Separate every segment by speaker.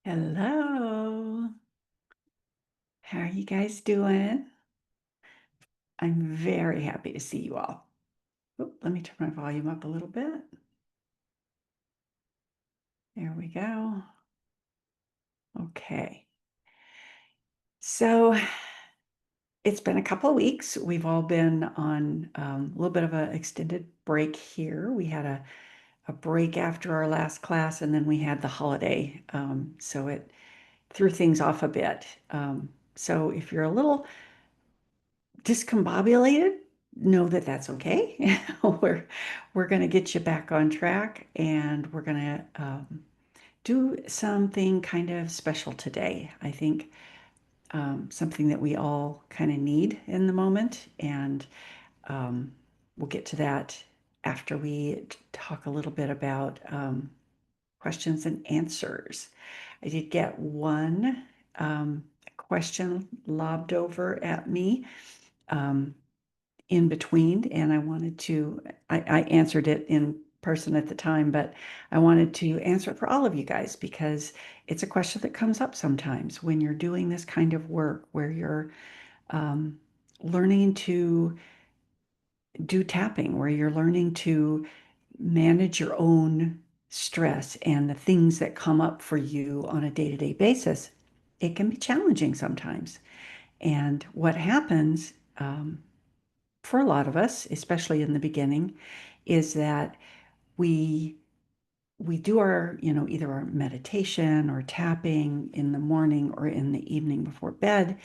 Speaker 1: Hello. How are you guys doing? I'm very happy to see you all. Oop, let me turn my volume up a little bit. There we go. Okay. So it's been a couple of weeks. We've all been on a little bit of an extended break here. We had a break after our last class, and then we had the holiday. So it threw things off a bit. So if you're a little discombobulated, know that that's okay. We're going to get you back on track, and we're going to do something kind of special today. I think something that we all kind of need in the moment, and um, we'll get to that after we talk a little bit about questions and answers. I did get one question lobbed over at me. Um, in between, and I answered it in person at the time, but I wanted to answer it for all of you guys because it's a question that comes up sometimes when you're doing this kind of work where you're um, learning to do tapping, where you're learning to manage your own stress and the things that come up for you on a day-to-day basis. It can be challenging sometimes. And what happens for a lot of us, especially in the beginning, is that we we do our, either our meditation or tapping in the morning or in the evening before bed,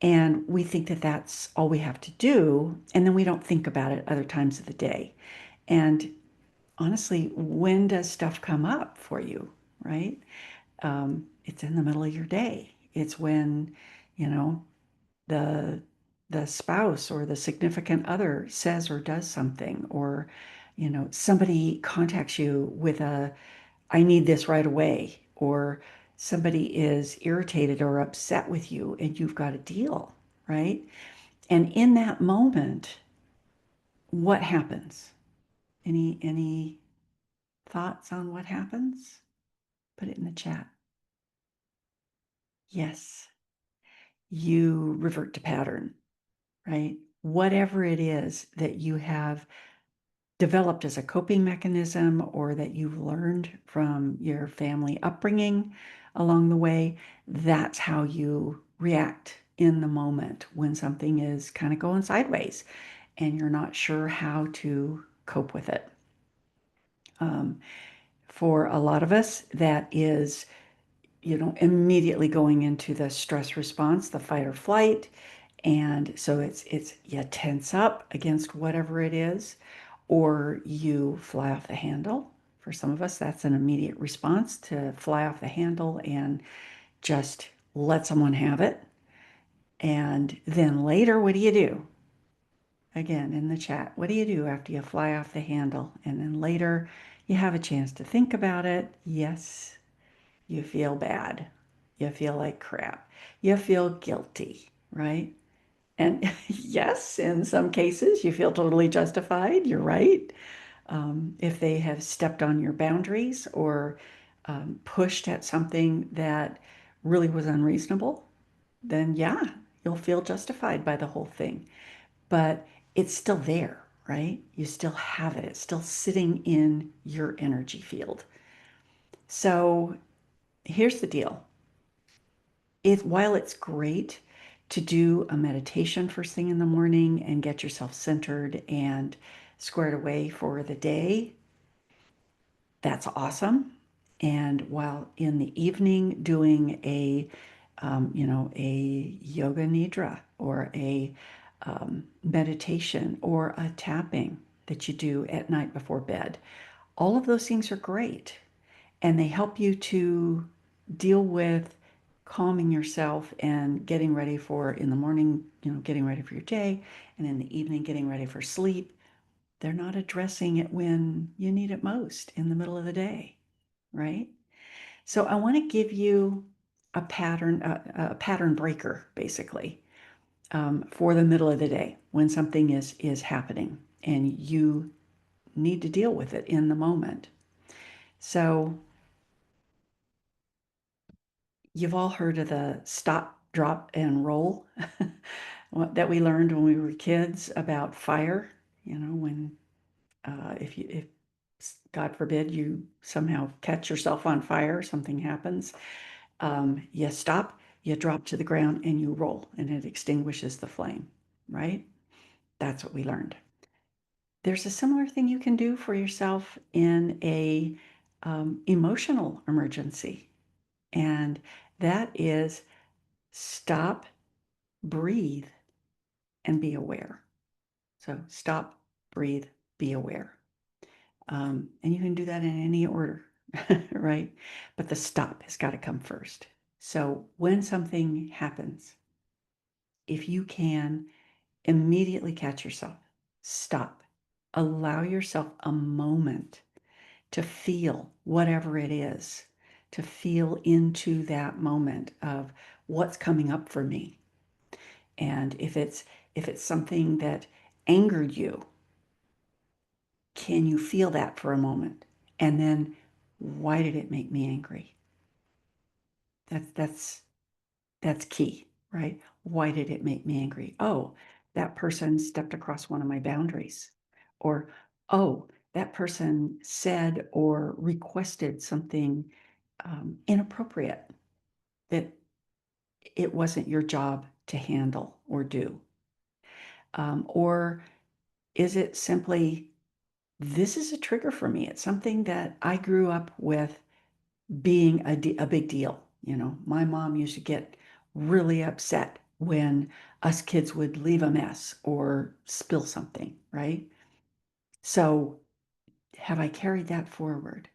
Speaker 1: and we think that that's all we have to do, and then we don't think about it other times of the day. And honestly, when does stuff come up for you, right? It's in the middle of your day. It's when, you know, the the spouse or the significant other says or does something, or somebody contacts you with a I need this right away, or somebody is irritated or upset with you and you've got a deal, right? And in that moment, what happens? Any thoughts on what happens? Put it in the chat. Yes, you revert to pattern, right? Whatever it is that you have developed as a coping mechanism or that you've learned from your family upbringing along the way, that's how you react in the moment when something is kind of going sideways and you're not sure how to cope with it. Um, for a lot of us, that is, immediately going into the stress response, the fight or flight. And so it's you tense up against whatever it is, or you fly off the handle. For some of us, that's an immediate response to fly off the handle and just let someone have it. And then later, what do you do? Again, in the chat, what do you do after you fly off the handle? And then later, you have a chance to think about it. Yes, you feel bad. You feel like crap. You feel guilty, right? And yes, in some cases, you feel totally justified. You're right. If they have stepped on your boundaries or pushed at something that really was unreasonable, then yeah, you'll feel justified by the whole thing. But it's still there, right? You still have it. It's still sitting in your energy field. So here's the deal. While it's great to do a meditation first thing in the morning and get yourself centered and squared away for the day, that's awesome. And while in the evening doing a yoga nidra or a meditation or a tapping that you do at night before bed, all of those things are great, and they help you to deal with calming yourself and getting ready for in the morning, getting ready for your day, and in the evening, getting ready for sleep. They're not addressing it when you need it most in the middle of the day, right? So I want to give you a pattern breaker, basically, for the middle of the day when something is happening and you need to deal with it in the moment. So You've all heard of the stop, drop, and roll that we learned when we were kids about fire. You know, when if God forbid you somehow catch yourself on fire, something happens, you stop, you drop to the ground, and you roll, and it extinguishes the flame, right? That's what we learned. There's a similar thing you can do for yourself in a emotional emergency, and that is stop, breathe, and be aware. So stop, breathe, be aware. And you can do that in any order, right? But the stop has got to come first. So when something happens, if you can immediately catch yourself, stop, allow yourself a moment to feel whatever it is, to feel into that moment of what's coming up for me. And if it's something that angered you, can you feel that for a moment? And then why did it make me angry? That's key, right? Why did it make me angry? Oh, that person stepped across one of my boundaries. Or, oh, that person said or requested something inappropriate that it wasn't your job to handle or do. Or is it simply, this is a trigger for me? It's something that I grew up with being a big deal. You know, my mom used to get really upset when us kids would leave a mess or spill something, right? So have I carried that forward?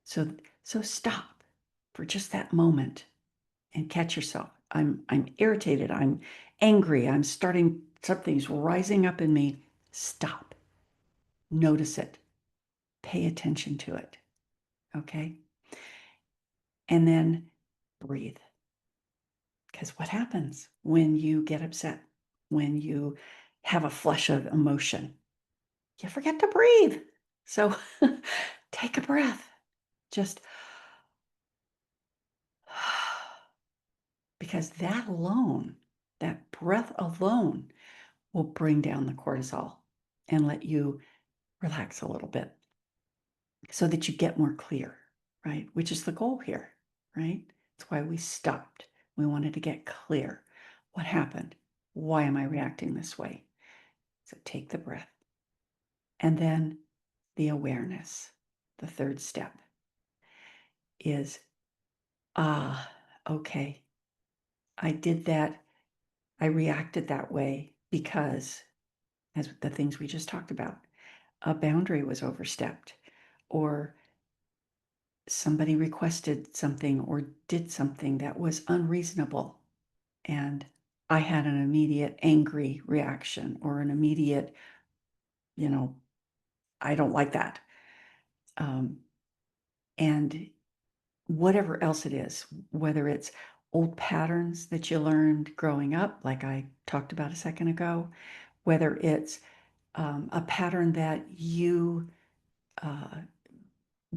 Speaker 1: So so stop for just that moment and catch yourself. I'm irritated, I'm angry, I'm starting, something's rising up in me. Stop. Notice it. Pay attention to it. Okay? And then breathe. Because what happens when you get upset, when you have a flush of emotion? You forget to breathe. So take a breath. Just because that alone, that breath alone will bring down the cortisol and let you relax a little bit so that you get more clear, right? Which is the goal here, right? That's why we stopped. We wanted to get clear. What happened? Why am I reacting this way? So take the breath. And then the awareness, the third step is, ah, okay, I did that. I reacted that way because, as the things we just talked about, a boundary was overstepped, or somebody requested something or did something that was unreasonable. And I had an immediate angry reaction or an immediate, you know, I don't like that. Um, and whatever else it is, whether it's old patterns that you learned growing up, like I talked about a second ago, whether it's a pattern that you uh,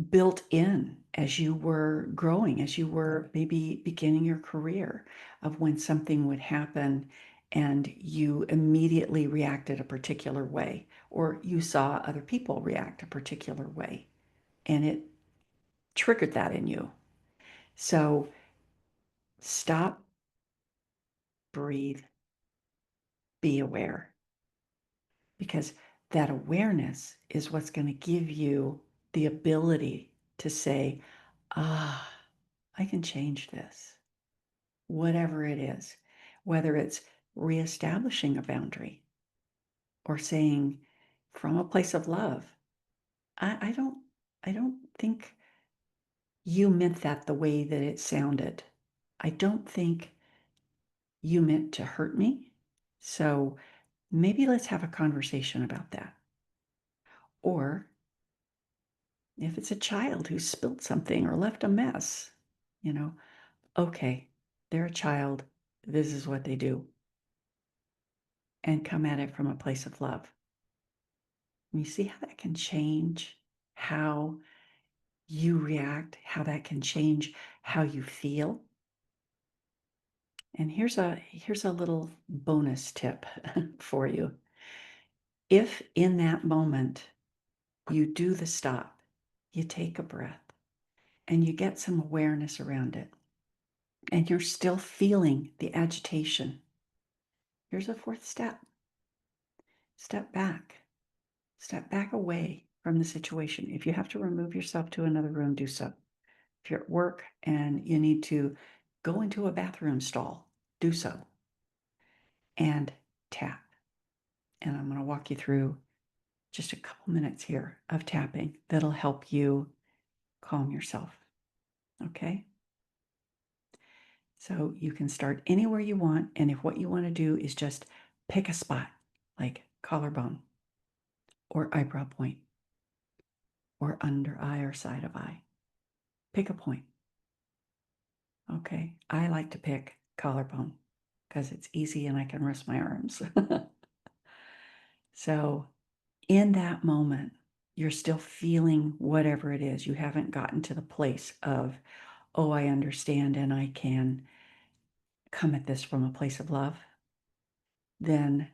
Speaker 1: built in as you were growing, as you were maybe beginning your career, of when something would happen and you immediately reacted a particular way, or you saw other people react a particular way, and it triggered that in you. So stop, breathe, be aware, because that awareness is what's going to give you the ability to say, ah, I can change this, whatever it is, whether it's reestablishing a boundary or saying from a place of love, I don't think you meant that the way that it sounded. I don't think you meant to hurt me. So maybe let's have a conversation about that. Or if it's a child who spilled something or left a mess, you know, okay, they're a child. This is what they do. And come at it from a place of love. And you see how that can change how you react, how that can change how you feel. And here's a little bonus tip for you. If in that moment you do the stop, you take a breath, and you get some awareness around it, and you're still feeling the agitation, here's a fourth step. Step back. Step back away from the situation. If you have to remove yourself to another room, do so. If you're at work and you need to go into a bathroom stall, do so. And tap. And I'm going to walk you through just a couple minutes here of tapping that'll help you calm yourself. Okay? So you can start anywhere you want. And if what you want to do is just pick a spot, like collarbone or eyebrow point or under eye or side of eye, pick a point. Okay? I like to pick collarbone because it's easy and I can rest my arms. So in that moment, you're still feeling whatever it is. You haven't gotten to the place of, oh, I understand and I can come at this from a place of love. Then,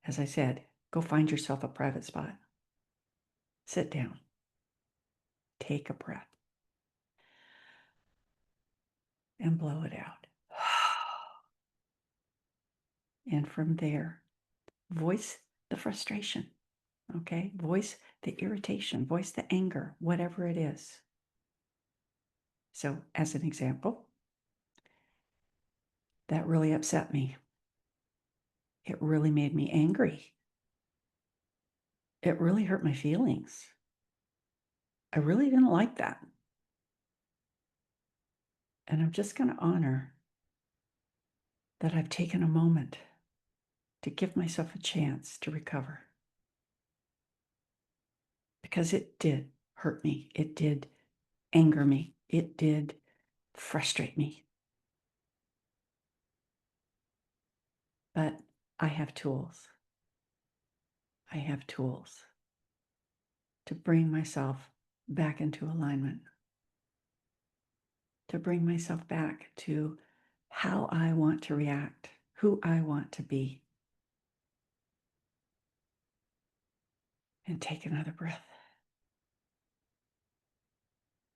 Speaker 1: as I said, go find yourself a private spot. Sit down. Take a breath and blow it out. And from there, voice the frustration. Okay? Voice the irritation, voice the anger, whatever it is. So, as an example, that really upset me. It really made me angry. It really hurt my feelings. I really didn't like that. And I'm just going to honor that I've taken a moment to give myself a chance to recover. Because it did hurt me. It did anger me. It did frustrate me. But I have tools. I have tools to bring myself back into alignment, to bring myself back to how I want to react, who I want to be. And take another breath.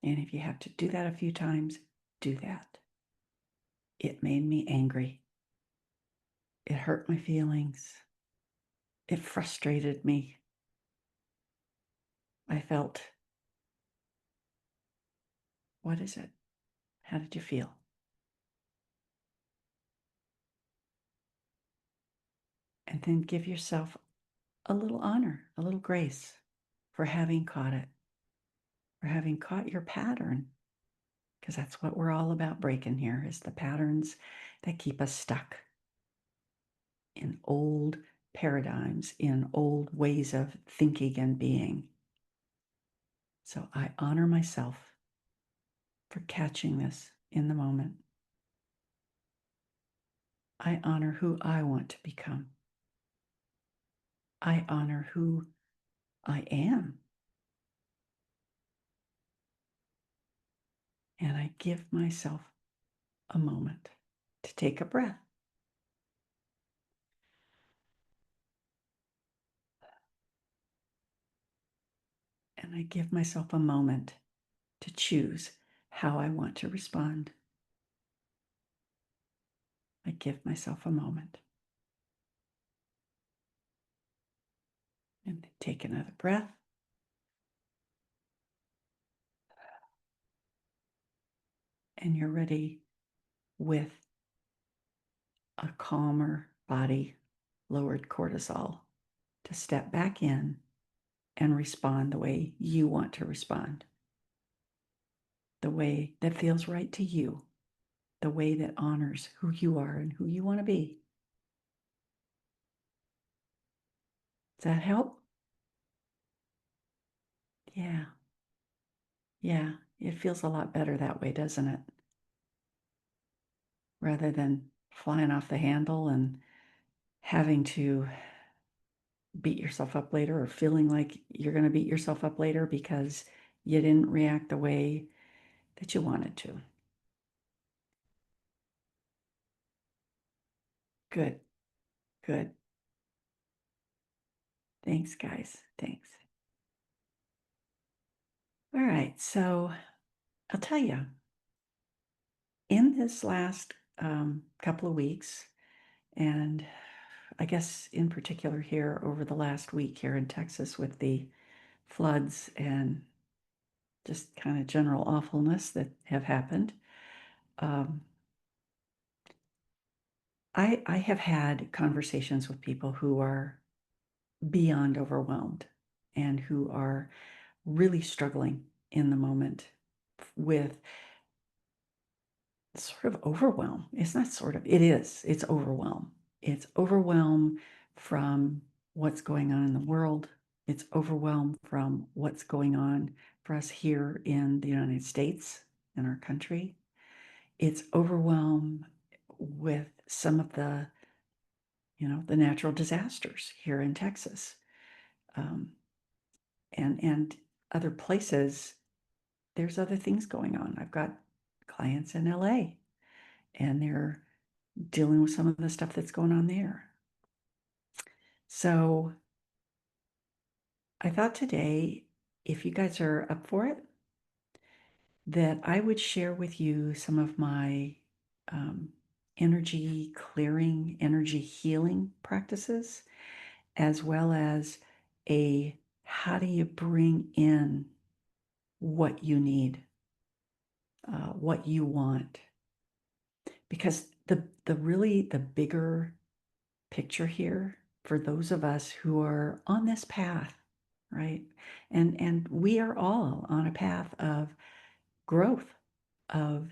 Speaker 1: And if you have to do that a few times, do that. It made me angry. It hurt my feelings. It frustrated me. I felt, what is it? How did you feel? And then give yourself a little honor, a little grace for having caught it, for having caught your pattern, because that's what we're all about breaking here, is the patterns that keep us stuck in old paradigms, in old ways of thinking and being. So I honor myself for catching this in the moment. I honor who I want to become. I honor who I am. And I give myself a moment to take a breath. And I give myself a moment to choose how I want to respond. I give myself a moment. And take another breath. And you're ready with a calmer body, lowered cortisol, to step back in and respond the way you want to respond, the way that feels right to you, the way that honors who you are and who you want to be. Does that help? Yeah. Yeah. It feels a lot better that way, doesn't it? Rather than flying off the handle and having to beat yourself up later, or feeling like you're going to beat yourself up later because you didn't react the way that you wanted to. Good. Good. Thanks, guys. Thanks. All right. So I'll tell you, in this last couple of weeks, and I guess in particular here over the last week here in Texas with the floods and just kind of general awfulness that have happened, um, I have had conversations with people who are beyond overwhelmed and who are really struggling in the moment with sort of overwhelm. It's not sort of, it is, it's overwhelm. It's overwhelm from what's going on in the world. It's overwhelm from what's going on for us here in the United States, in our country. It's overwhelm with some of the, the natural disasters here in Texas, um, and other places. There's other things going on. I've got clients in LA, and they're dealing with some of the stuff that's going on there. So I thought today, if you guys are up for it, that I would share with you some of my energy clearing, energy healing practices, as well as a how do you bring in what you need, what you want. Because the bigger picture here for those of us who are on this path, right? And we are all on a path of growth, of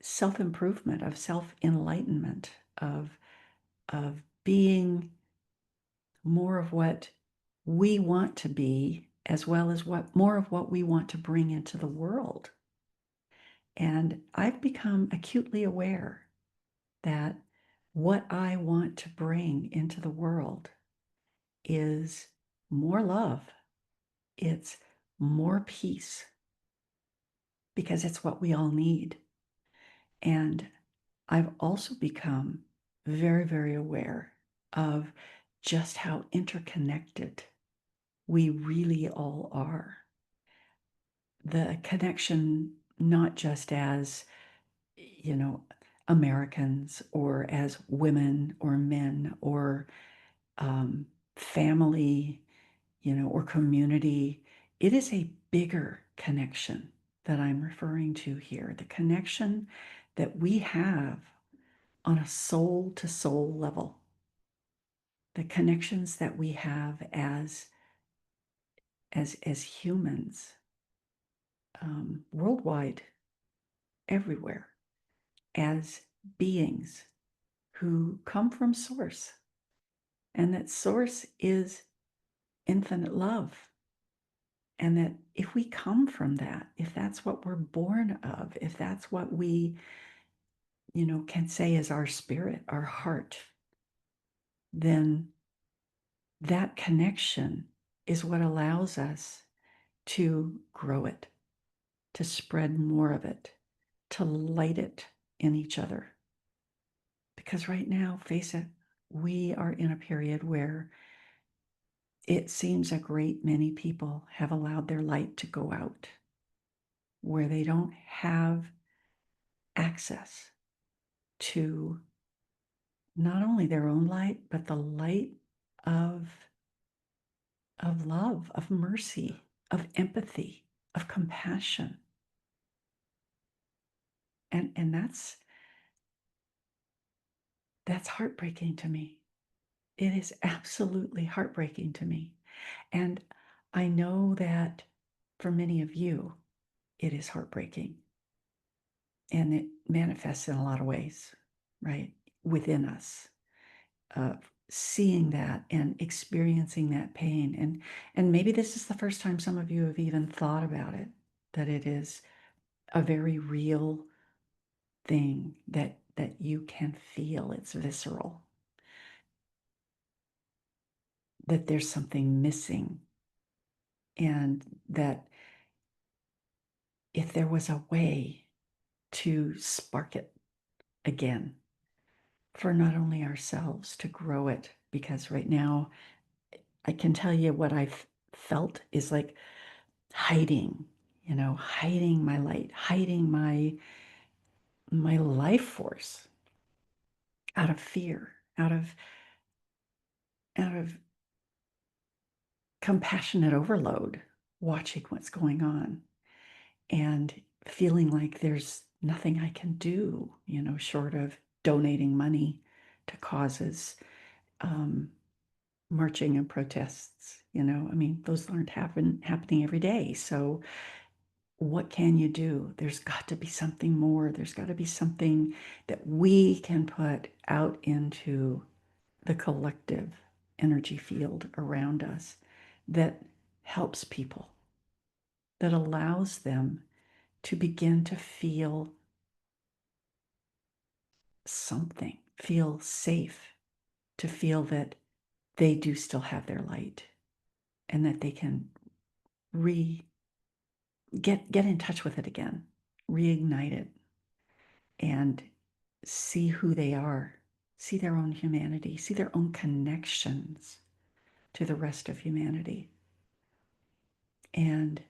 Speaker 1: self-improvement, of self-enlightenment, of being more of what we want to be, as well as what more of what we want to bring into the world. And I've become acutely aware that what I want to bring into the world is more love. It's more peace, because it's what we all need. And I've also become very, very aware of just how interconnected we really all are. The connection, not just as, Americans or as women or men or family, or community. It is a bigger connection that I'm referring to here, the connection that we have on a soul to soul level, the connections that we have as humans, worldwide, everywhere, as beings who come from source, and that source is infinite love. And that if we come from that, if that's what we're born of, if that's what we, can say is our spirit, our heart, then that connection is what allows us to grow it, to spread more of it, to light it in each other. Because right now, face it, we are in a period where it seems a great many people have allowed their light to go out, where they don't have access to not only their own light, but the light of, of love, of mercy, of empathy, of compassion. And that's heartbreaking to me. It is absolutely heartbreaking to me. And I know that for many of you, it is heartbreaking. And it manifests in a lot of ways, right? Within us. Seeing that and experiencing that pain. And maybe this is the first time some of you have even thought about it, that it is a very real thing that you can feel. It's visceral, that there's something missing, and that if there was a way to spark it again, for not only ourselves to grow it, because right now I can tell you what I've felt is like hiding, hiding my light, hiding my life force out of fear, out of compassionate overload, watching what's going on and feeling like there's nothing I can do, short of donating money to causes, um, marching and protests. I mean, those aren't happening every day. So what can you do? There's got to be something more. There's got to be something that we can put out into the collective energy field around us that helps people, that allows them to begin to feel something, feel safe, to feel that they do still have their light and that they can re get in touch with it again, reignite it, and see who they are, see their own humanity, see their own connections to the rest of humanity. And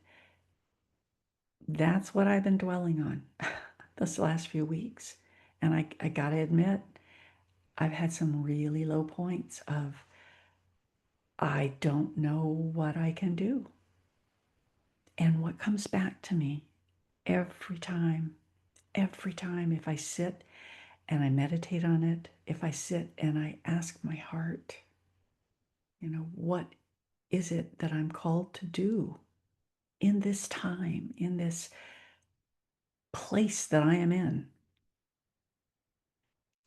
Speaker 1: that's what I've been dwelling on this last few weeks. And I gotta admit, I've had some really low points of, I don't know what I can do. And what comes back to me every time, if I sit and I meditate on it, if I sit and I ask my heart, what is it that I'm called to do in this time, in this place that I am in?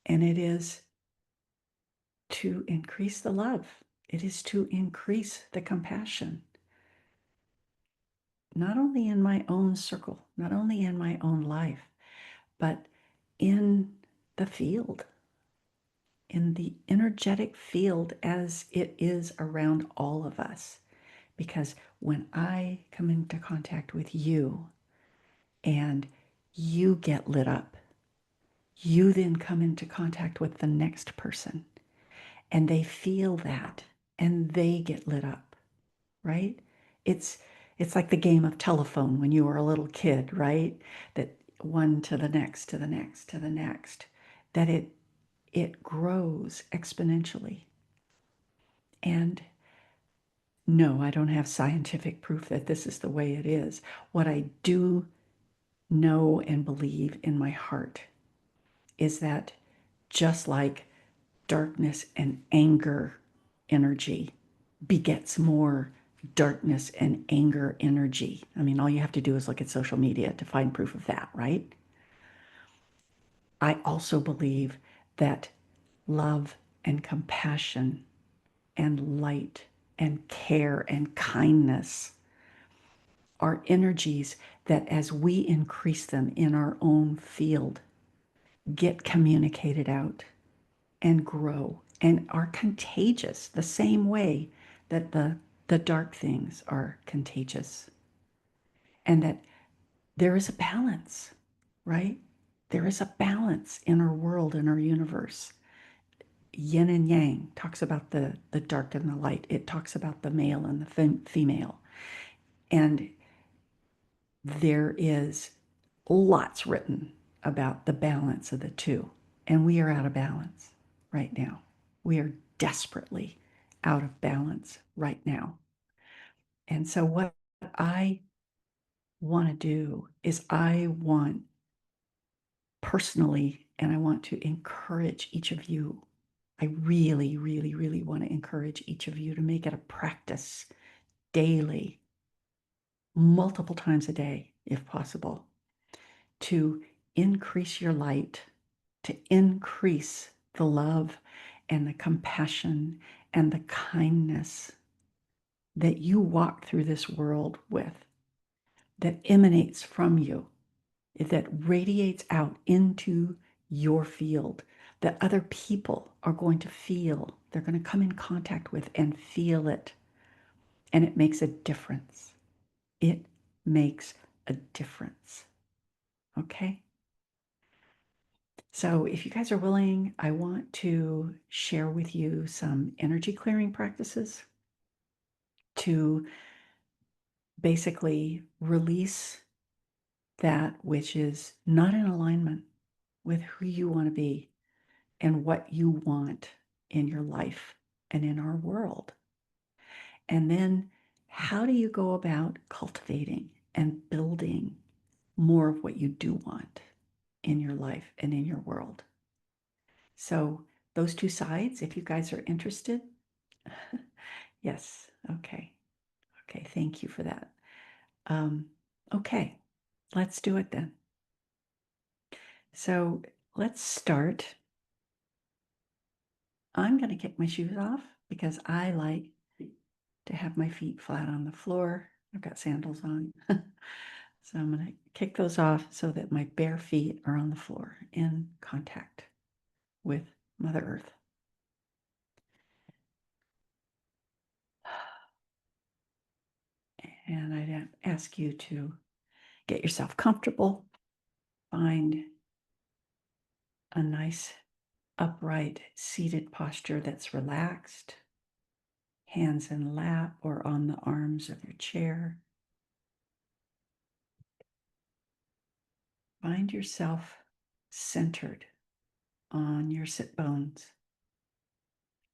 Speaker 1: And it is to increase the love. It is to increase the compassion, not only in my own circle, not only in my own life, but in the field, in the energetic field as it is around all of us. Because when I come into contact with you and you get lit up, you then come into contact with the next person and they feel that and they get lit up, right? It's it's like the game of telephone when you were a little kid, right? That one to the next, to the next, to the next, that it grows exponentially. And no, I don't have scientific proof that this is the way it is. What I do know and believe in my heart is that just like darkness and anger energy begets more darkness and anger energy. I mean, all you have to do is look at social media to find proof of that, right? I also believe that love and compassion and light and care and kindness are energies that, as we increase them in our own field, get communicated out and grow and are contagious the same way that the dark things are contagious. And that there is a balance, right? There is a balance in our world, in our universe. Yin and yang talks about the dark and the light. It talks about the male and the female. And there is lots written about the balance of the two. And we are out of balance right now. We are desperately out of balance right now. And so, what I want to do is, I want personally, and I want to encourage each of you. I really, really, really want to encourage each of you to make it a practice daily, multiple times a day, if possible, to increase your light, to increase the love and the compassion and the kindness that you walk through this world with, that emanates from you, that radiates out into your field, that other people are going to feel, they're going to come in contact with and feel it. And it makes a difference. It makes a difference. Okay? So if you guys are willing, I want to share with you some energy clearing practices to basically release that which is not in alignment with who you want to be and what you want in your life and in our world. And then how do you go about cultivating and building more of what you do want in your life and in your world? So those two sides, if you guys are interested. Yes. Okay. Okay. Thank you for that. Okay. Let's do it then. So let's start. I'm going to kick my shoes off because I like to have my feet flat on the floor. I've got sandals on. So I'm going to kick those off so that my bare feet are on the floor in contact with Mother Earth. And I'd ask you to get yourself comfortable, find a nice upright seated posture that's relaxed, hands in lap or on the arms of your chair. Find yourself centered on your sit bones.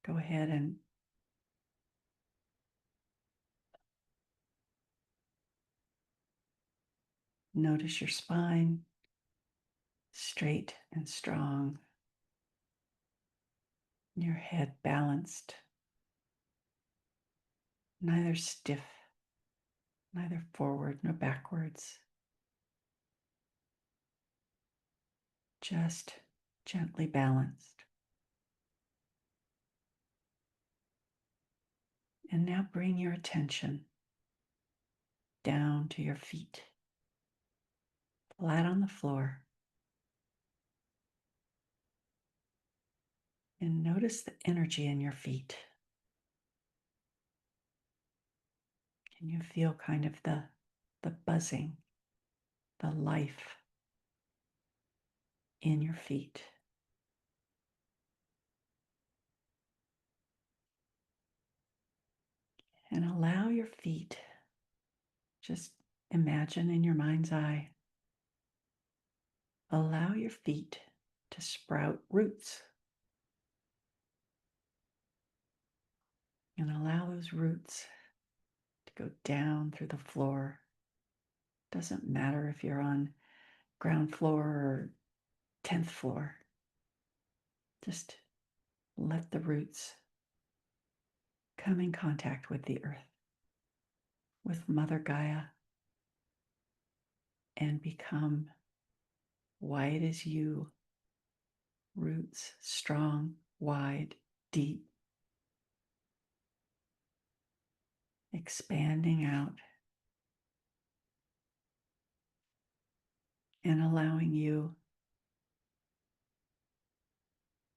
Speaker 1: Go ahead and notice your spine straight and strong, your head balanced, neither stiff, neither forward nor backwards, just gently balanced. And now bring your attention down to your feet, flat on the floor. And notice the energy in your feet. Can you feel kind of the buzzing, the life in your feet? And allow your feet, just imagine in your mind's eye, allow your feet to sprout roots. And allow those roots to go down through the floor. Doesn't matter if you're on ground floor or 10th floor. Just let the roots come in contact with the earth, with Mother Gaia, and become wide as you. Roots strong, wide, deep, expanding out and allowing you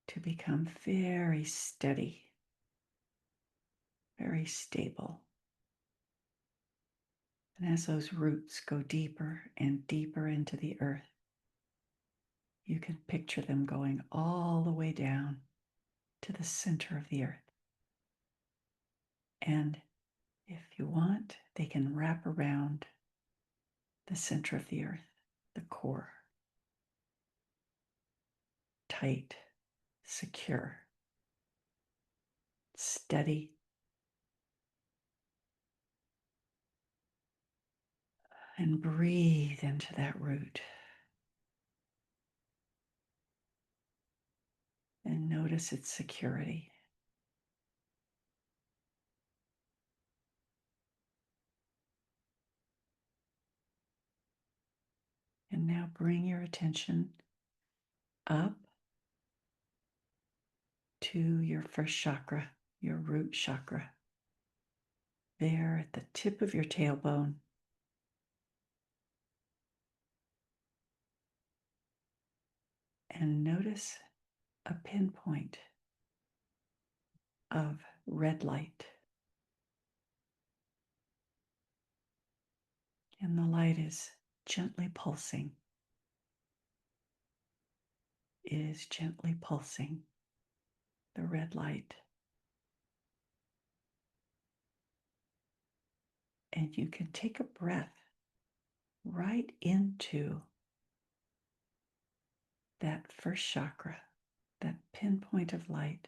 Speaker 1: to become very steady, very stable. And as those roots go deeper and deeper into the earth, you can picture them going all the way down to the center of the earth. And if you want, they can wrap around the center of the earth, the core, tight, secure, steady. And breathe into that root. And notice its security. And now bring your attention up to your first chakra, your root chakra. There at the tip of your tailbone. And notice a pinpoint of red light. And the light is gently pulsing. is gently pulsing the red light. And you can take a breath right into that first chakra, that pinpoint of light.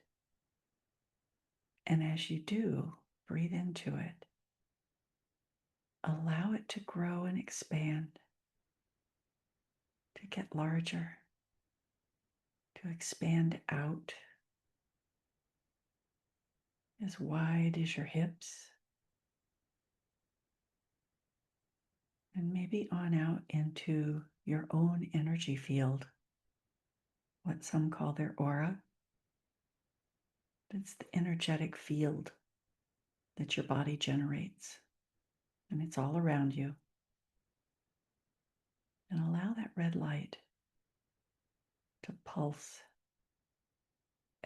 Speaker 1: And as you do, breathe into it. Allow it to grow and expand, to get larger, to expand out as wide as your hips, and maybe on out into your own energy field, what some call their aura. It's the energetic field that your body generates, and it's all around you. And allow that red light to pulse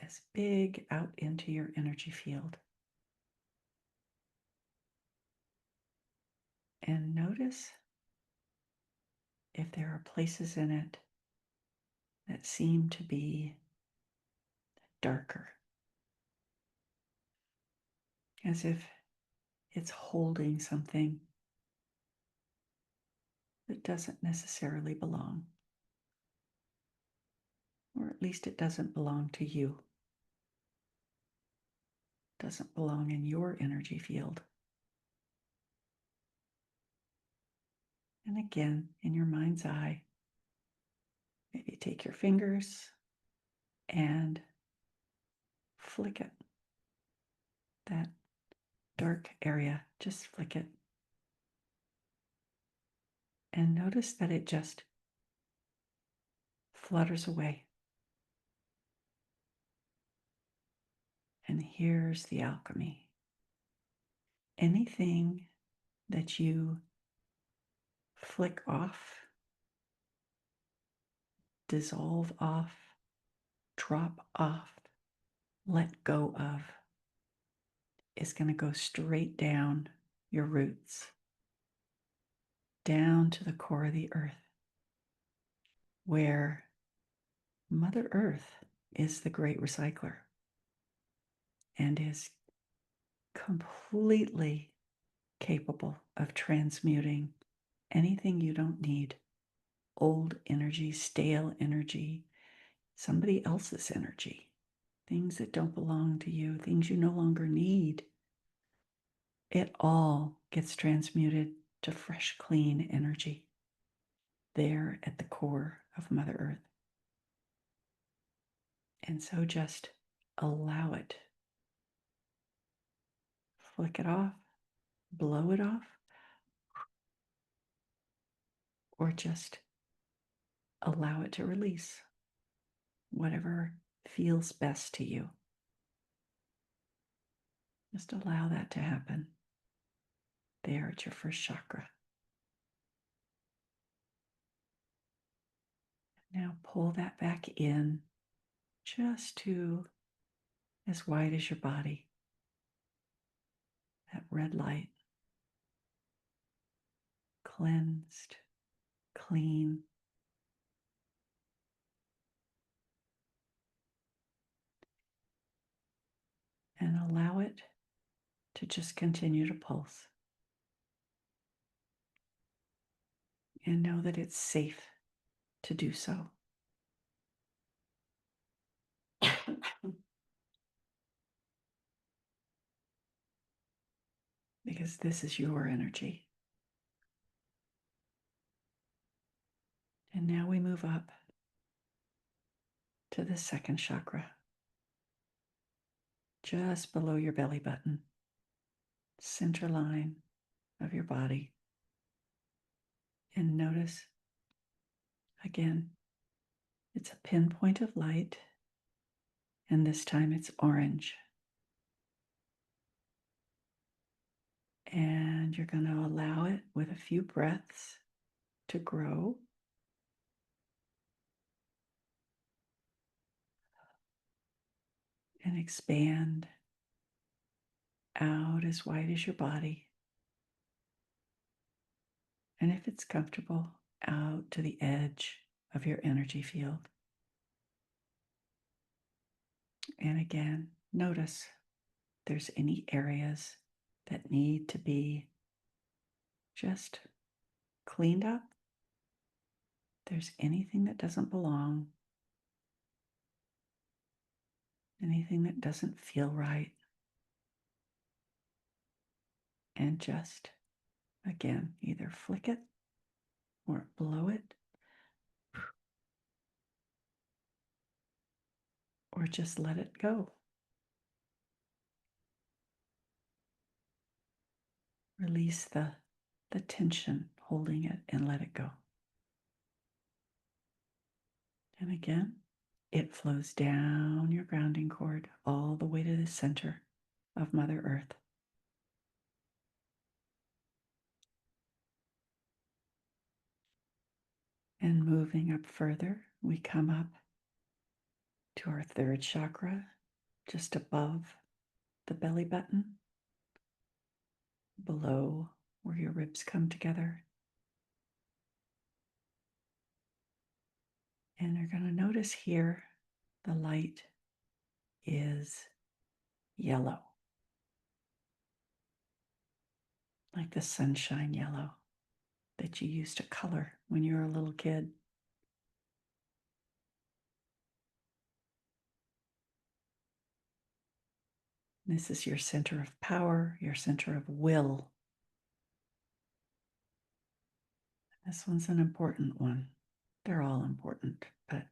Speaker 1: as big out into your energy field. And notice if there are places in it that seem to be darker, as if it's holding something that doesn't necessarily belong, or at least it doesn't belong to you, doesn't belong in your energy field. And again, in your mind's eye, maybe take your fingers and flick it, that dark area, just flick it. And notice that it just flutters away. And here's the alchemy. Anything that you flick off, dissolve off, drop off, let go of, is going to go straight down your roots, down to the core of the earth, where Mother Earth is the great recycler and is completely capable of transmuting anything you don't need, old energy, stale energy, somebody else's energy, things that don't belong to you, things you no longer need. It all gets transmuted to fresh, clean energy there at the core of Mother Earth. And so just allow it. Flick it off, blow it off, or just allow it to release, whatever feels best to you. Just allow that to happen there at your first chakra. Now pull that back in just to as wide as your body. That red light, cleansed, clean. And allow it to just continue to pulse. And know that it's safe to do so. Because this is your energy. And now we move up to the second chakra, just below your belly button, center line of your body. And notice, again, it's a pinpoint of light, and this time it's orange. And you're going to allow it with a few breaths to grow. And expand out as wide as your body. And if it's comfortable, out to the edge of your energy field. And again, notice if there's any areas that need to be just cleaned up. If there's anything that doesn't belong, anything that doesn't feel right, and just again, either flick it or blow it, or just let it go. Release the tension holding it and let it go. And again, it flows down your grounding cord all the way to the center of Mother Earth. And moving up further, we come up to our third chakra, just above the belly button, below where your ribs come together. And you're going to notice here the light is yellow, like the sunshine yellow that you used to color when you were a little kid. This is your center of power, your center of will. This one's an important one. They're all important, but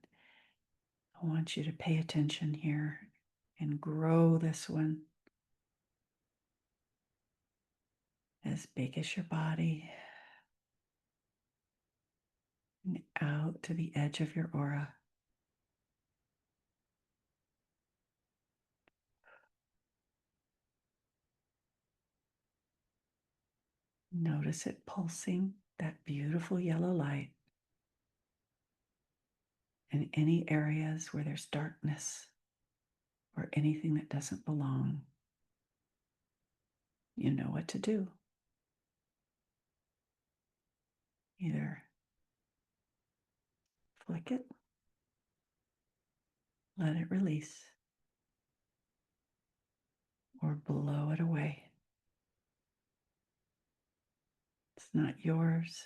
Speaker 1: I want you to pay attention here and grow this one as big as your body and out to the edge of your aura. Notice it pulsing, that beautiful yellow light. In any areas where there's darkness or anything that doesn't belong, you know what to do. Either flick it, let it release, or blow it away. It's not yours.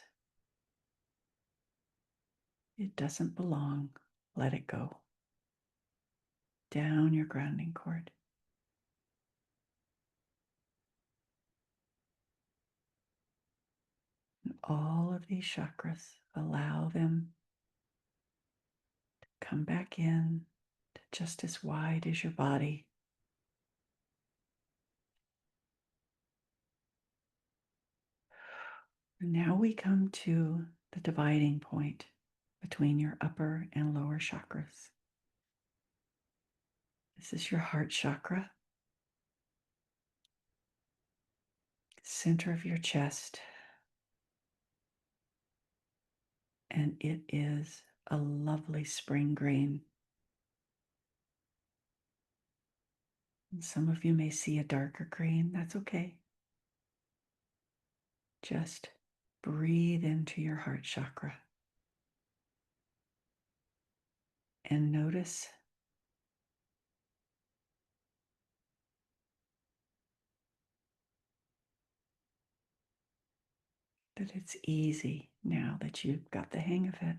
Speaker 1: It doesn't belong. Let it go. Down your grounding cord. And all of these chakras, allow them to come back in to just as wide as your body. And now we come to the dividing point between your upper and lower chakras. This is your heart chakra, center of your chest. And it is a lovely spring green. And some of you may see a darker green. That's okay. Just breathe into your heart chakra and notice that it's easy now that you've got the hang of it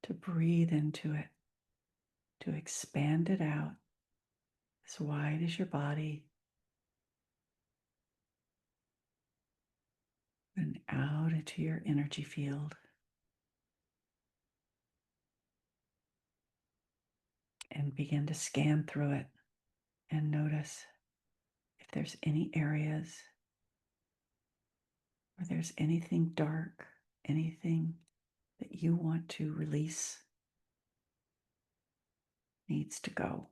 Speaker 1: to breathe into it, to expand it out as wide as your body and out into your energy field. And begin to scan through it and notice if there's any areas where there's anything dark, anything that you want to release needs to go.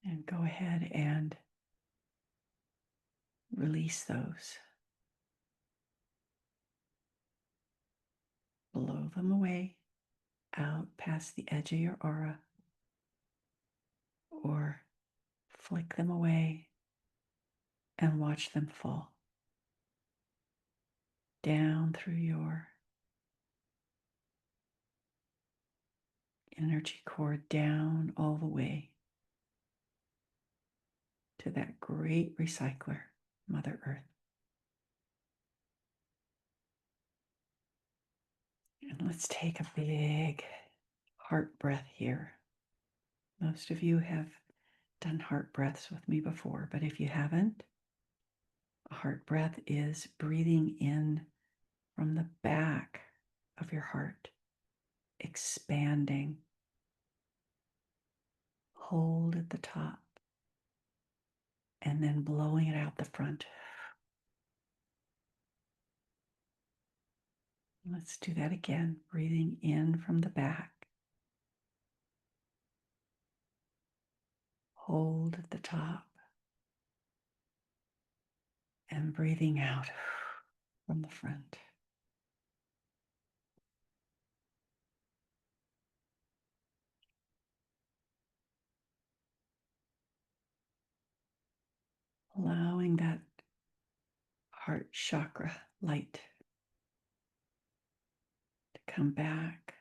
Speaker 1: And go ahead and release those. Blow them away out past the edge of your aura, or flick them away and watch them fall down through your energy cord down all the way to that great recycler, Mother Earth. And let's take a big heart breath here. Most of you have done heart breaths with me before, but if you haven't, a heart breath is breathing in from the back of your heart, expanding. Hold at the top, and then blowing it out the front. Let's do that again, breathing in from the back. Hold at the top, and breathing out from the front. Allowing that heart chakra light to come back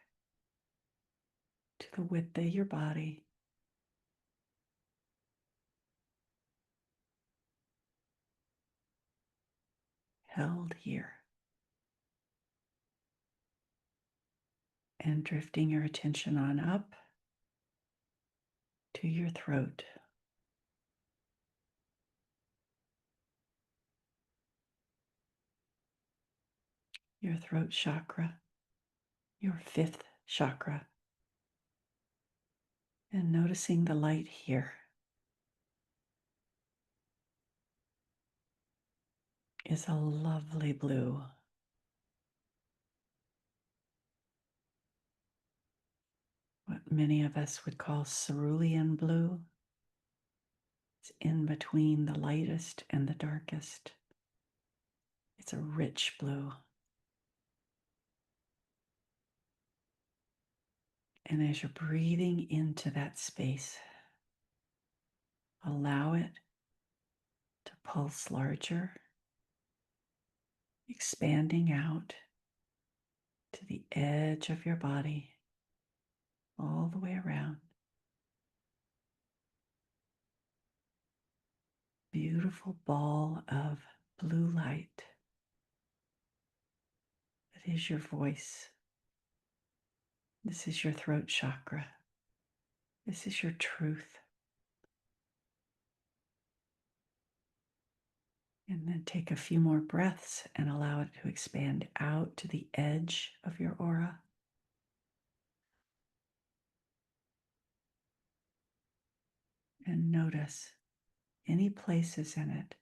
Speaker 1: to the width of your body. Held here. And drifting your attention on up to your throat. Your throat chakra, your fifth chakra. And noticing the light here is a lovely blue. What many of us would call cerulean blue. It's in between the lightest and the darkest. It's a rich blue. And as you're breathing into that space, allow it to pulse larger, expanding out to the edge of your body, all the way around. Beautiful ball of blue light that is your voice. This is your throat chakra. This is your truth. And then take a few more breaths and allow it to expand out to the edge of your aura. And notice any places in it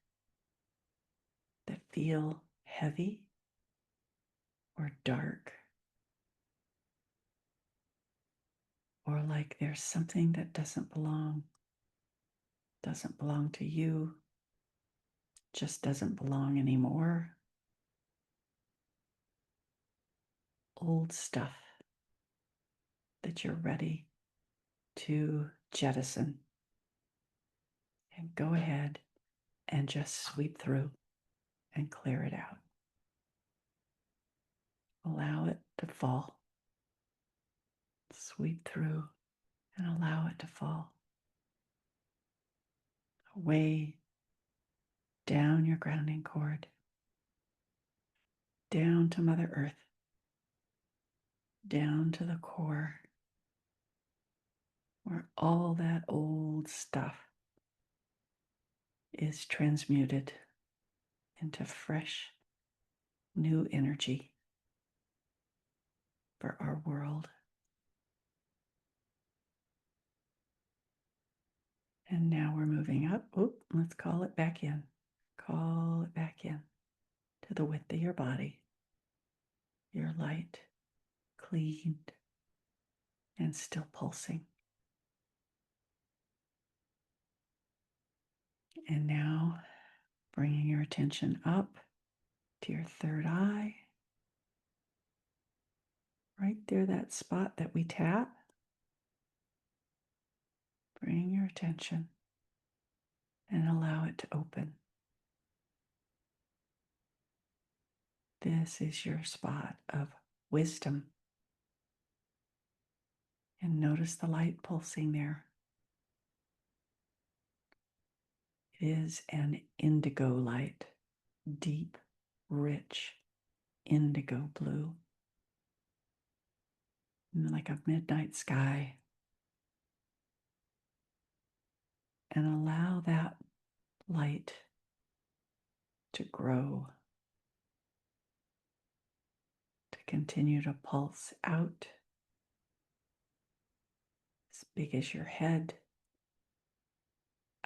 Speaker 1: that feel heavy or dark, or like there's something that doesn't belong to you, just doesn't belong anymore. Old stuff that you're ready to jettison. And go ahead and just sweep through and clear it out. Allow it to fall. Sweep through and allow it to fall. Away down your grounding cord, down to Mother Earth, down to the core, where all that old stuff is transmuted into fresh, new energy for our world. And now we're moving up. Let's call it back in. Call it back in to the width of your body. Your light, cleaned, and still pulsing. And now bringing your attention up to your third eye. Right there, that spot that we tap. Bring your attention and allow it to open. This is your spot of wisdom, And notice the light pulsing there. It is an indigo light, deep, rich indigo blue, like a midnight sky. And allow that light to grow, to continue to pulse out as big as your head,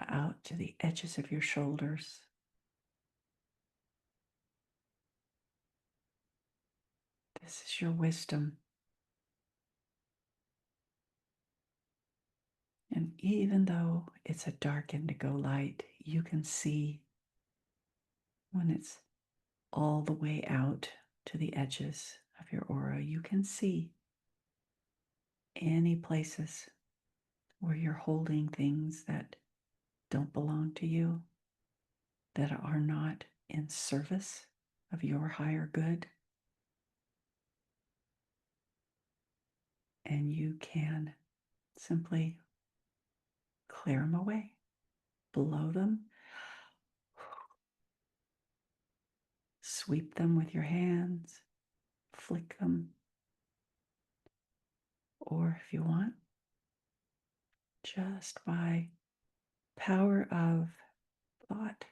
Speaker 1: out to the edges of your shoulders. This is your wisdom. And even though it's a dark indigo light, you can see when it's all the way out to the edges of your aura, you can see any places where you're holding things that don't belong to you, that are not in service of your higher good. And you can simply clear them away, blow them, sweep them with your hands, flick them, or if you want, just by power of thought,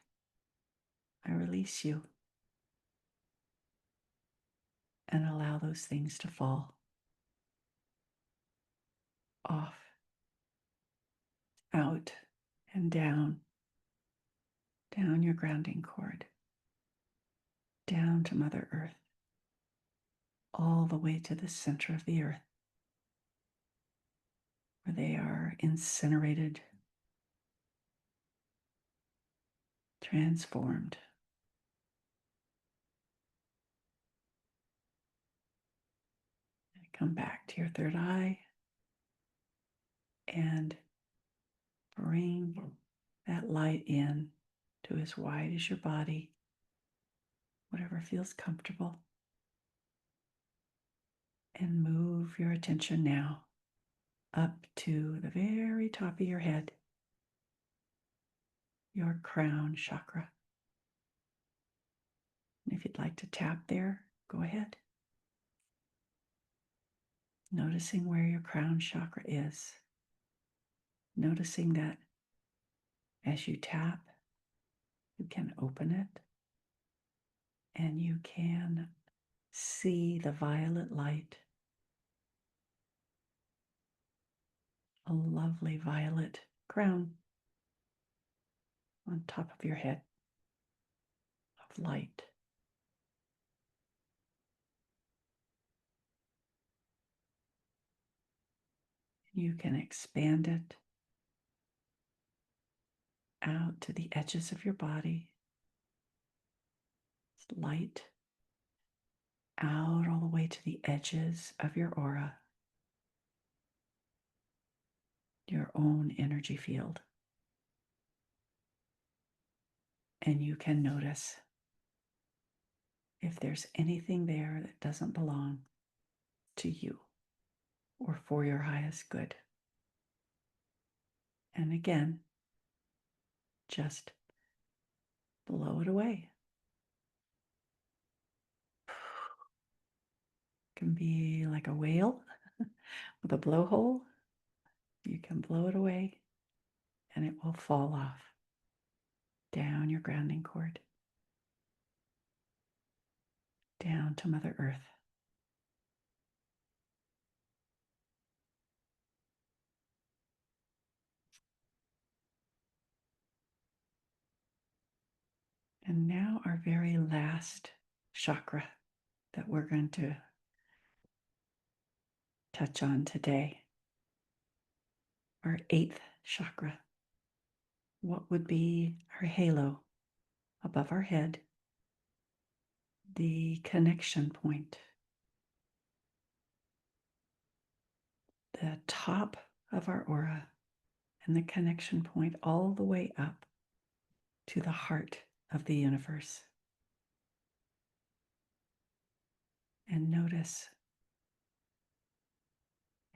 Speaker 1: I release you and allow those things to fall off, out, and down your grounding cord, down to Mother Earth, all the way to the center of the earth, where they are incinerated, transformed. And come back to your third eye and bring that light in to as wide as your body, whatever feels comfortable. And move your attention now up to the very top of your head, your crown chakra. And if you'd like to tap there, go ahead. Noticing where your crown chakra is. Noticing that as you tap, you can open it and you can see the violet light, a lovely violet crown on top of your head of light. You can expand it out to the edges of your body. It's light out all the way to the edges of your aura, your own energy field. And you can notice if there's anything there that doesn't belong to you or for your highest good. And again, just blow it away. It can be like a whale with a blowhole. You can blow it away and it will fall off down your grounding cord, down to Mother Earth. And now our very last chakra that we're going to touch on today, our 8th chakra. What would be our halo above our head, the connection point, the top of our aura, and the connection point all the way up to the heart of the universe. And notice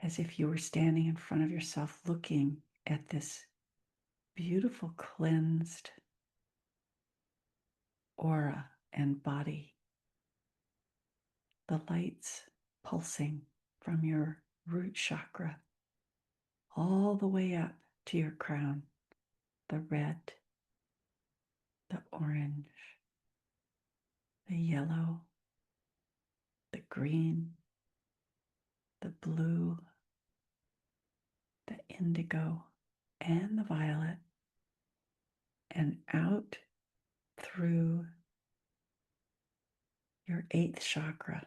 Speaker 1: as if you were standing in front of yourself looking at this beautiful cleansed aura and body, the lights pulsing from your root chakra all the way up to your crown, the red, the orange, the yellow, the green, the blue, the indigo, and the violet, and out through your eighth chakra,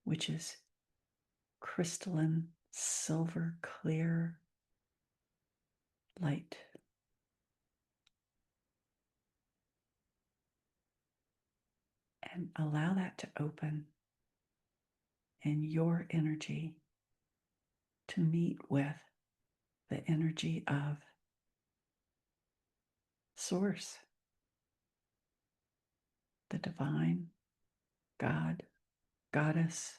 Speaker 1: which is crystalline, silver clear light. And allow that to open and your energy to meet with the energy of Source, the divine, God, Goddess,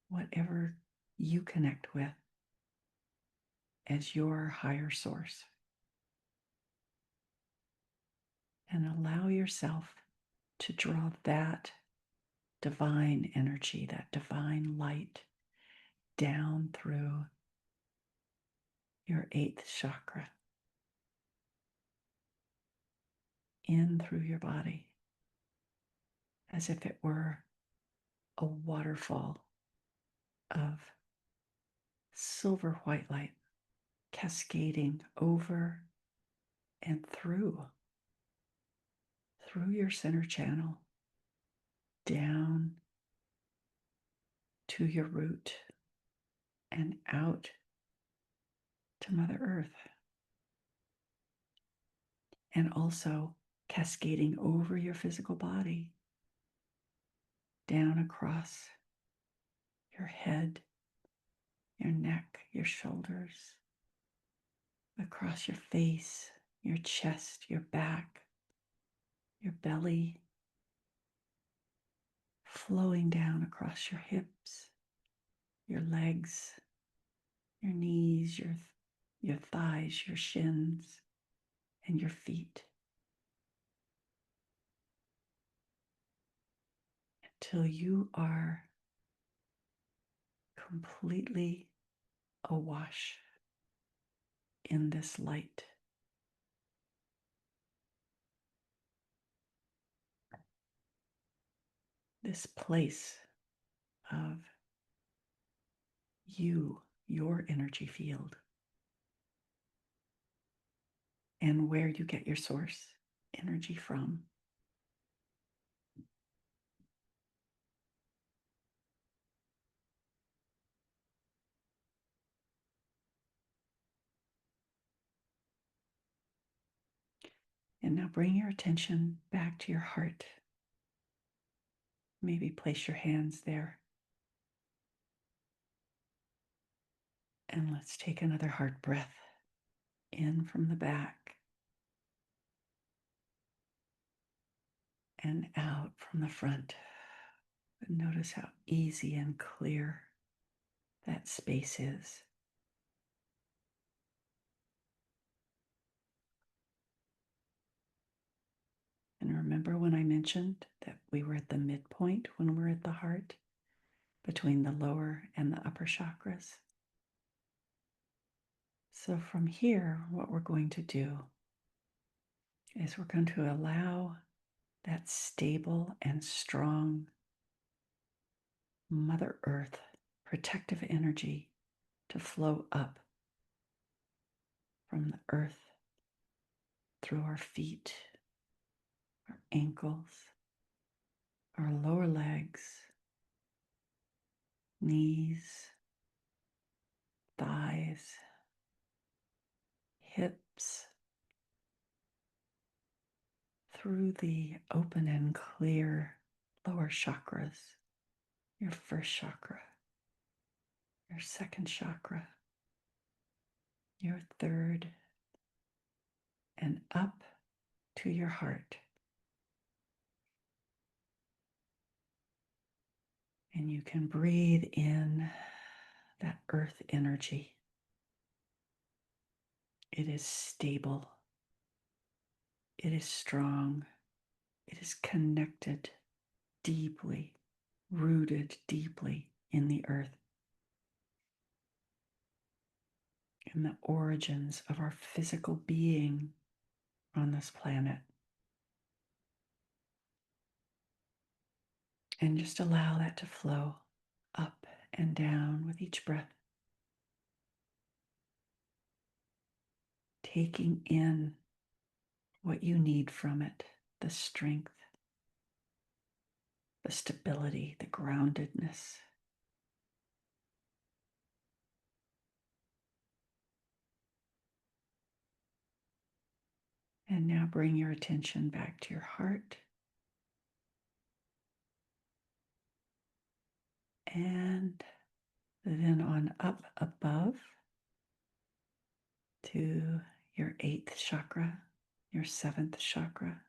Speaker 1: whatever you connect with as your higher source. And allow yourself to draw that divine energy, that divine light down through your eighth chakra, in through your body, as if it were a waterfall of silver white light cascading over and through your center channel, down to your root and out to Mother Earth, and also cascading over your physical body, down across your head, your neck, your shoulders, across your face, your chest, your back, your belly, flowing down across your hips, your legs, your knees, your thighs, your shins, and your feet, until you are completely awash in this light. This place of you, your energy field, and where you get your source energy from. And now bring your attention back to your heart. Maybe place your hands there. And let's take another heart breath in from the back and out from the front. But notice how easy and clear that space is. And remember when I mentioned that we were at the midpoint when we're at the heart, between the lower and the upper chakras? So from here, what we're going to do is we're going to allow that stable and strong Mother Earth protective energy to flow up from the earth through our feet, our ankles, our lower legs, knees, thighs, hips, through the open and clear lower chakras, your first chakra, your second chakra, your third, and up to your heart. And you can breathe in that earth energy. It is stable. It is strong. It is connected deeply, rooted deeply in the earth, in the origins of our physical being on this planet. And just allow that to flow up and down with each breath, taking in what you need from it, the strength, the stability, the groundedness. And now bring your attention back to your heart. And then on up above to your 8th chakra, your 7th chakra,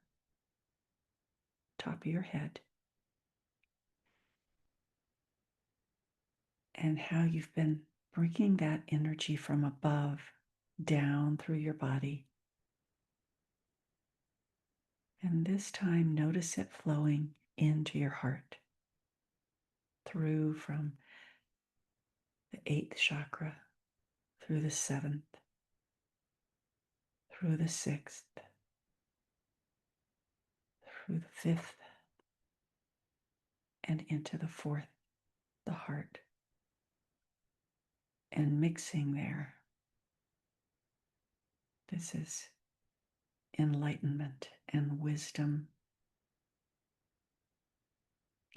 Speaker 1: top of your head. And how you've been bringing that energy from above down through your body. And this time, notice it flowing into your heart, through from the 8th chakra, through the 7th, through the 6th, through the 5th, and into the 4th, the heart. And mixing there, this is enlightenment and wisdom.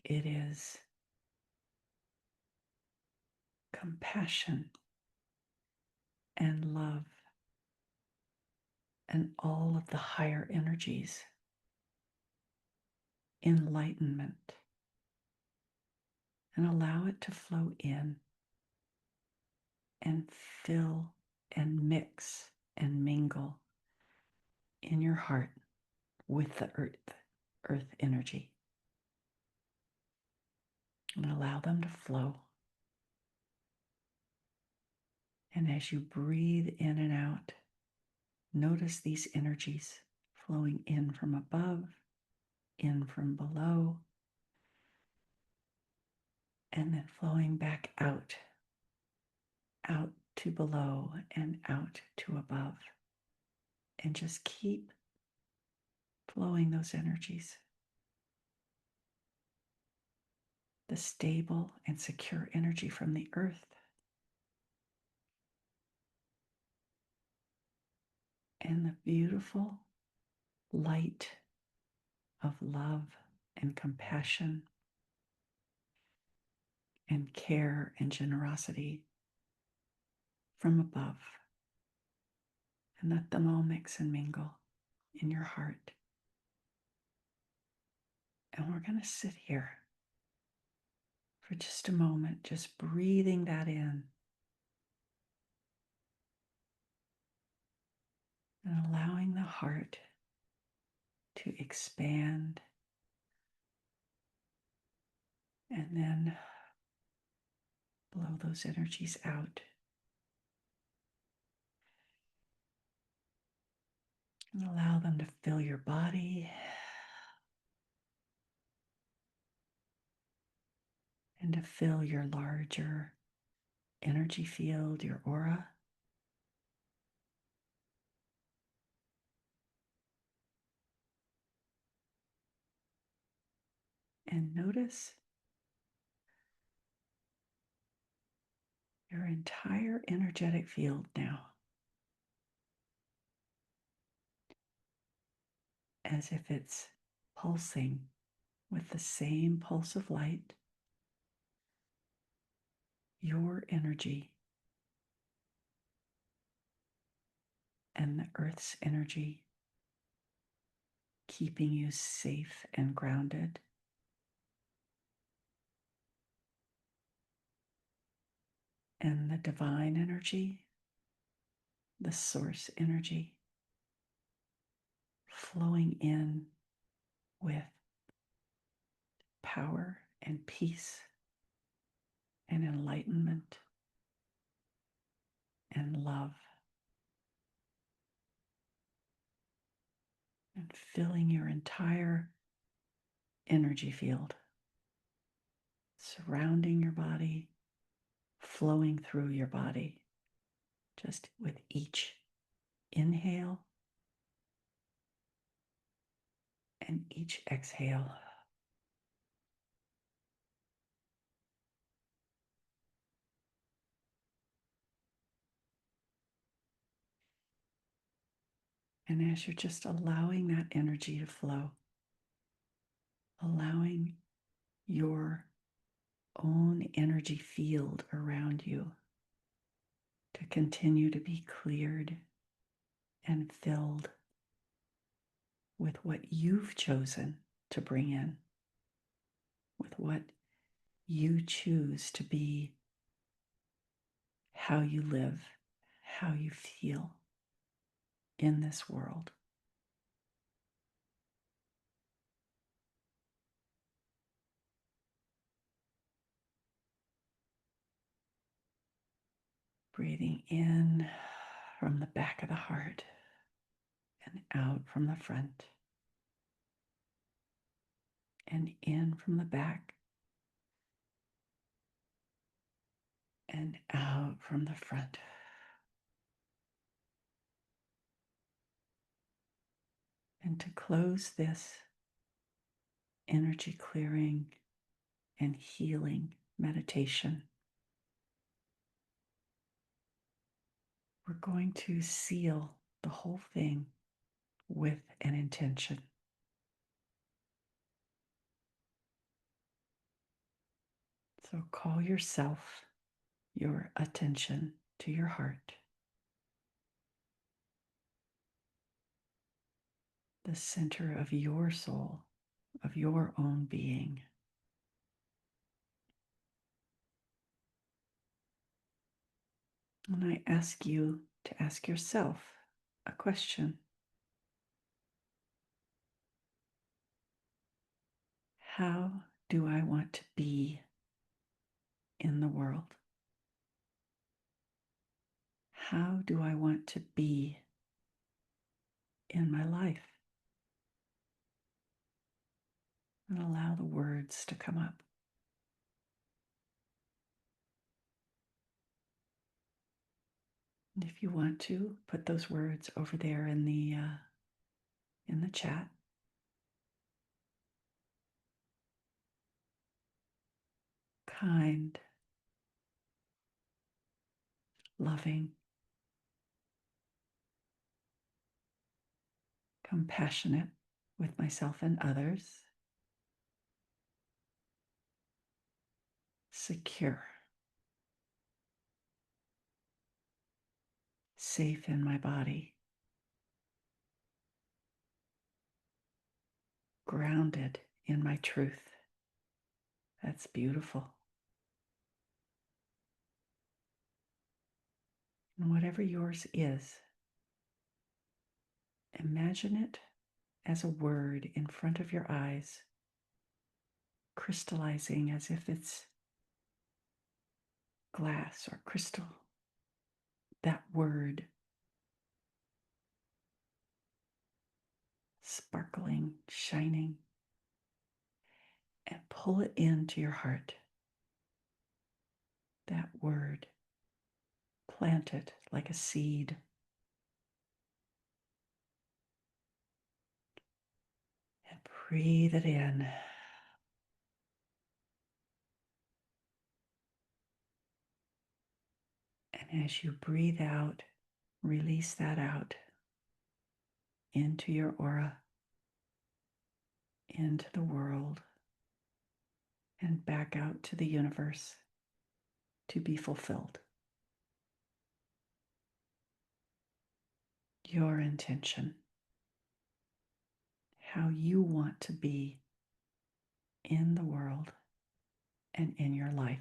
Speaker 1: It is compassion and love and all of the higher energies, enlightenment, and allow it to flow in and fill and mix and mingle in your heart with the earth energy, and allow them to flow. And as you breathe in and out, notice these energies flowing in from above, in from below, and then flowing back out, out to below and out to above. And just keep flowing those energies. The stable and secure energy from the earth, and the beautiful light of love and compassion and care and generosity from above. And let them all mix and mingle in your heart. And we're going to sit here for just a moment, just breathing that in and allowing the heart to expand and then blow those energies out. And allow them to fill your body and to fill your larger energy field, your aura. And notice your entire energetic field now, as if it's pulsing with the same pulse of light. Your energy and the earth's energy, keeping you safe and grounded. And the divine energy, the source energy, flowing in with power and peace and enlightenment and love, and filling your entire energy field, surrounding your body, flowing through your body, just with each inhale and each exhale. And as you're just allowing that energy to flow, allowing your own energy field around you to continue to be cleared and filled with what you've chosen to bring in, with what you choose to be, how you live, how you feel in this world. Breathing in from the back of the heart and out from the front, and in from the back and out from the front. And to close this energy clearing and healing meditation, we're going to seal the whole thing with an intention. So call yourself your attention to your heart, the center of your soul, of your own being. And I ask you to ask yourself a question. How do I want to be in the world? How do I want to be in my life? And allow the words to come up. And if you want to, put those words over there in the chat. Kind, loving, compassionate with myself and others, secure, safe in my body, grounded in my truth. That's beautiful. And whatever yours is, imagine it as a word in front of your eyes, crystallizing as if it's glass or crystal. That word sparkling, shining, and pull it into your heart. That word, plant it like a seed. And breathe it in. And as you breathe out, release that out into your aura, into the world, and back out to the universe to be fulfilled. Your intention, how you want to be in the world and in your life.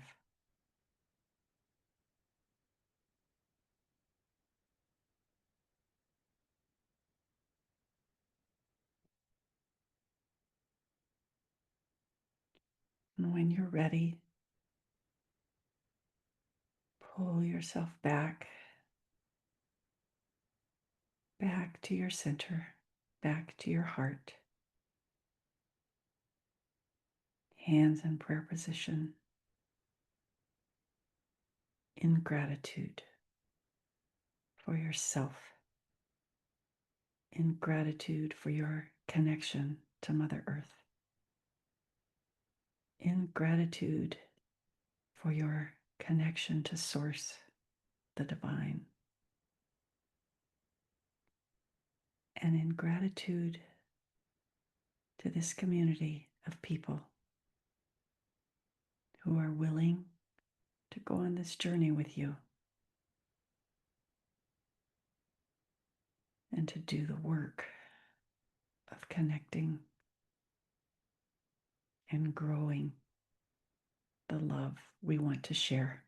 Speaker 1: And when you're ready, Pull yourself back, back to your center, back to your heart. Hands in prayer position, in gratitude for yourself, in gratitude for your connection to Mother Earth, in gratitude for your connection to Source, the divine, and in gratitude to this community of people who are willing to go on this journey with you and to do the work of connecting and growing the love we want to share.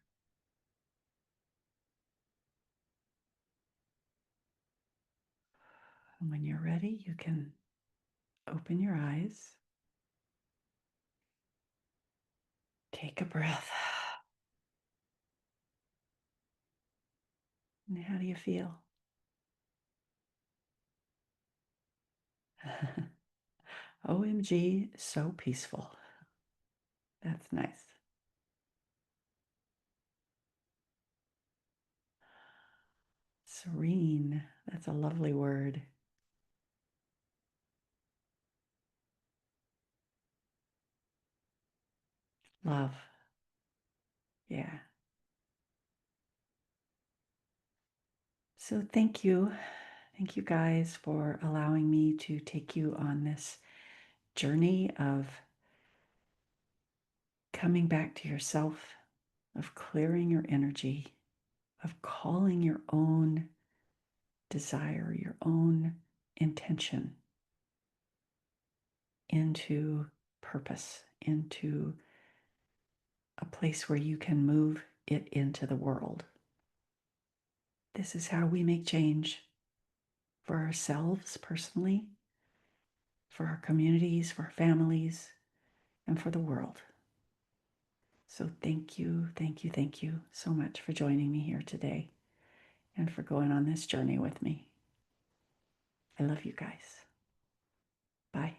Speaker 1: And when you're ready, you can open your eyes, take a breath. And how do you feel? OMG, so peaceful. That's nice. Serene, that's a lovely word. Love, yeah. So thank you. Thank you guys for allowing me to take you on this journey of coming back to yourself, of clearing your energy, of calling your own desire, your own intention into purpose, into a place where you can move it into the world. This is how we make change for ourselves personally, for our communities, for our families, and for the world. So thank you, thank you, thank you so much for joining me here today and for going on this journey with me. I love you guys. Bye.